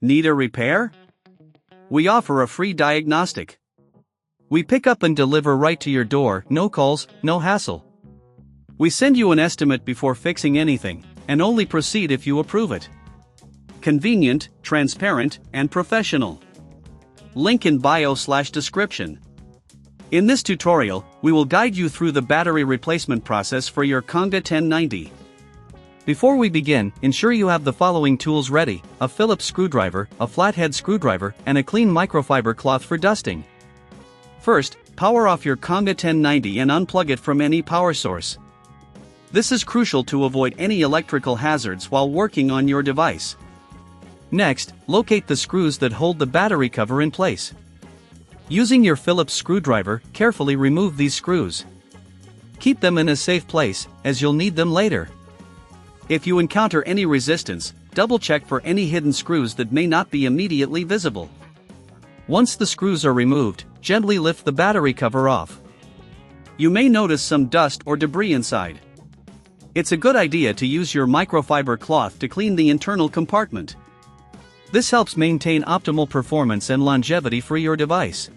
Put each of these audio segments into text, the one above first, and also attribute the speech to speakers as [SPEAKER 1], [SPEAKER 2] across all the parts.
[SPEAKER 1] Need a repair? We offer a free diagnostic. We pick up and deliver right to your door, no calls, no hassle. We send you an estimate before fixing anything, and only proceed if you approve it. Convenient, transparent, and professional. Link in bio/description. In this tutorial, we will guide you through the battery replacement process for your Conga 1090. Before we begin, ensure you have the following tools ready: a Phillips screwdriver, a flathead screwdriver, and a clean microfiber cloth for dusting. First, power off your Conga 1090 and unplug it from any power source. This is crucial to avoid any electrical hazards while working on your device. Next, locate the screws that hold the battery cover in place. Using your Phillips screwdriver, carefully remove these screws. Keep them in a safe place, as you'll need them later. If you encounter any resistance, double-check for any hidden screws that may not be immediately visible. Once the screws are removed, gently lift the battery cover off. You may notice some dust or debris inside. It's a good idea to use your microfiber cloth to clean the internal compartment. This helps maintain optimal performance and longevity for your device.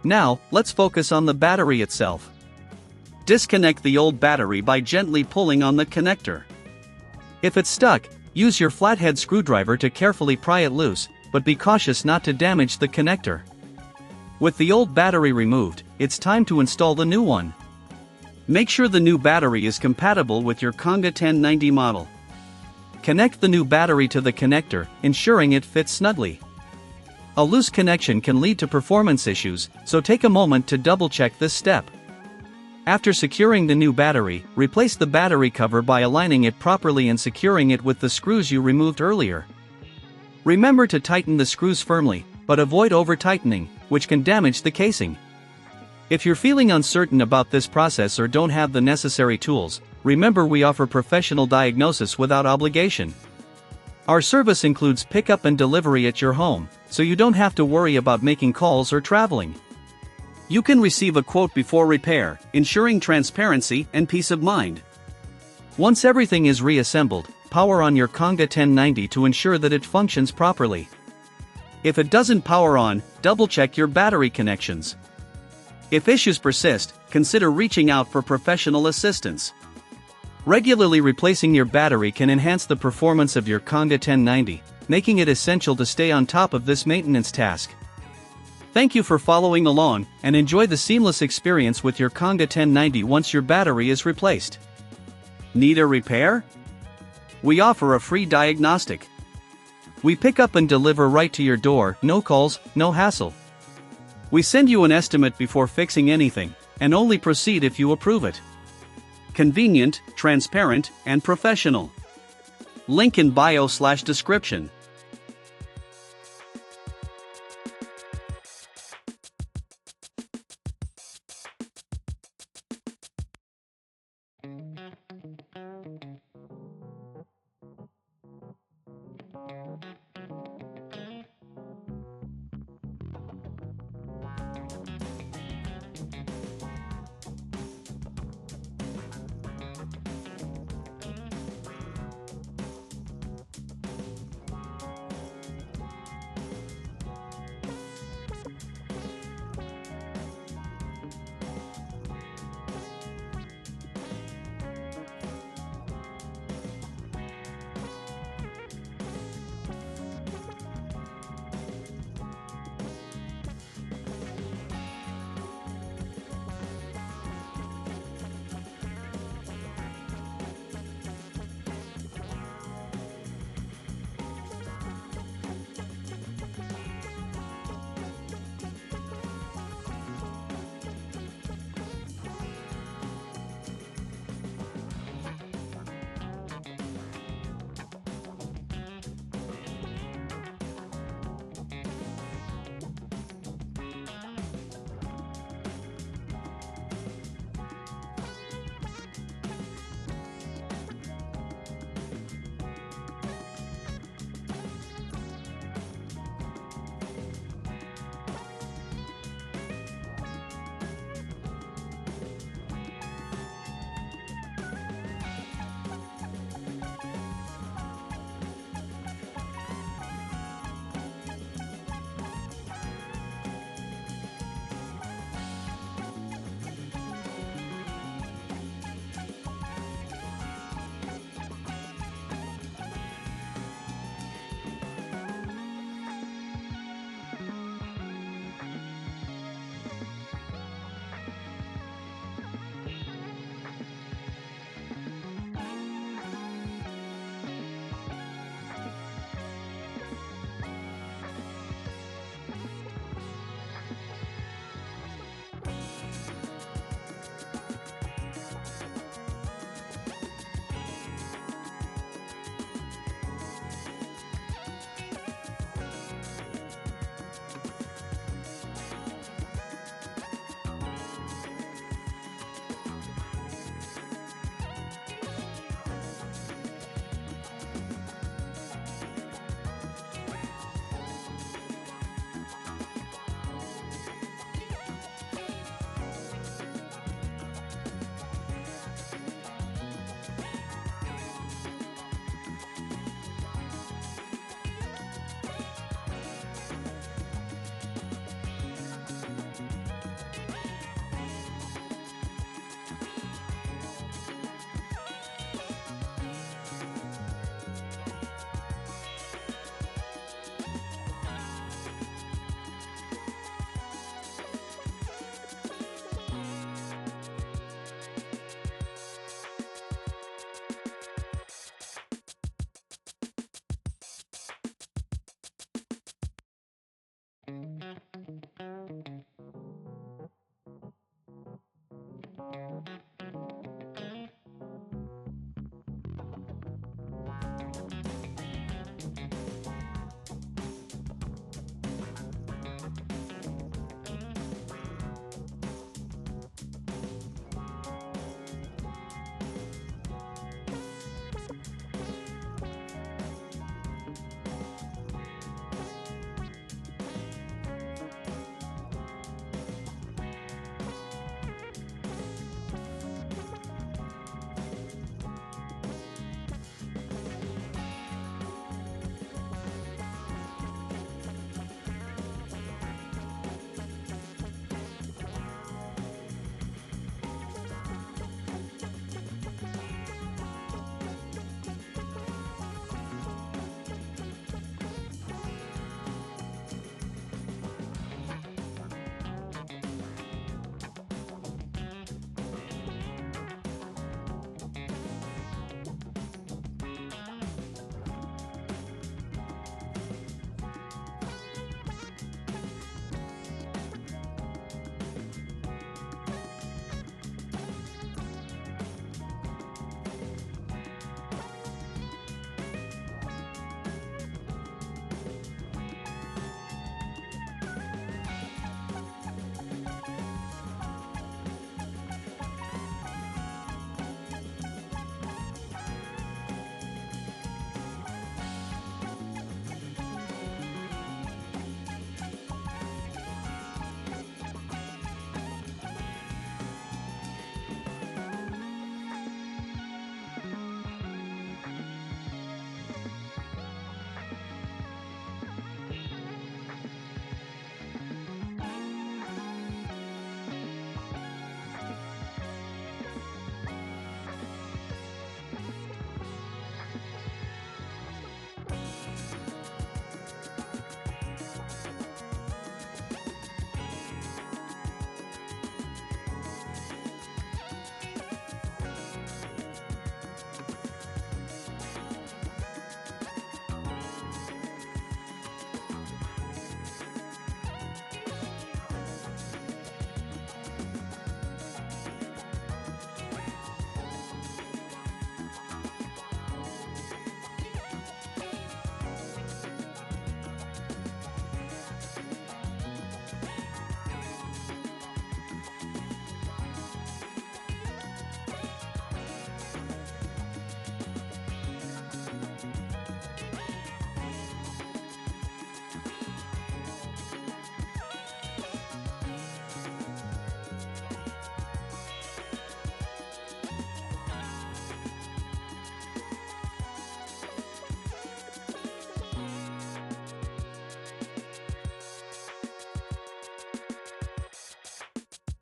[SPEAKER 1] Now, let's focus on the battery itself. Disconnect the old battery by gently pulling on the connector. If it's stuck, use your flathead screwdriver to carefully pry it loose, but be cautious not to damage the connector. With the old battery removed, it's time to install the new one. Make sure the new battery is compatible with your Conga 1090 model. Connect the new battery to the connector, ensuring it fits snugly. A loose connection can lead to performance issues, so take a moment to double-check this step. After securing the new battery, replace the battery cover by aligning it properly and securing it with the screws you removed earlier. Remember to tighten the screws firmly, but avoid over-tightening, which can damage the casing. If you're feeling uncertain about this process or don't have the necessary tools, remember we offer professional diagnosis without obligation. Our service includes pickup and delivery at your home, so you don't have to worry about making calls or traveling. You can receive a quote before repair, ensuring transparency and peace of mind. Once everything is reassembled, power on your Conga 1090 to ensure that it functions properly. If it doesn't power on, double-check your battery connections. If issues persist, consider reaching out for professional assistance. Regularly replacing your battery can enhance the performance of your Conga 1090, making it essential to stay on top of this maintenance task. Thank you for following along, and enjoy the seamless experience with your Conga 1090 once your battery is replaced. Need a repair? We offer a free diagnostic. We pick up and deliver right to your door, no calls, no hassle. We send you an estimate before fixing anything, and only proceed if you approve it. Convenient, transparent, and professional. Link in bio/description.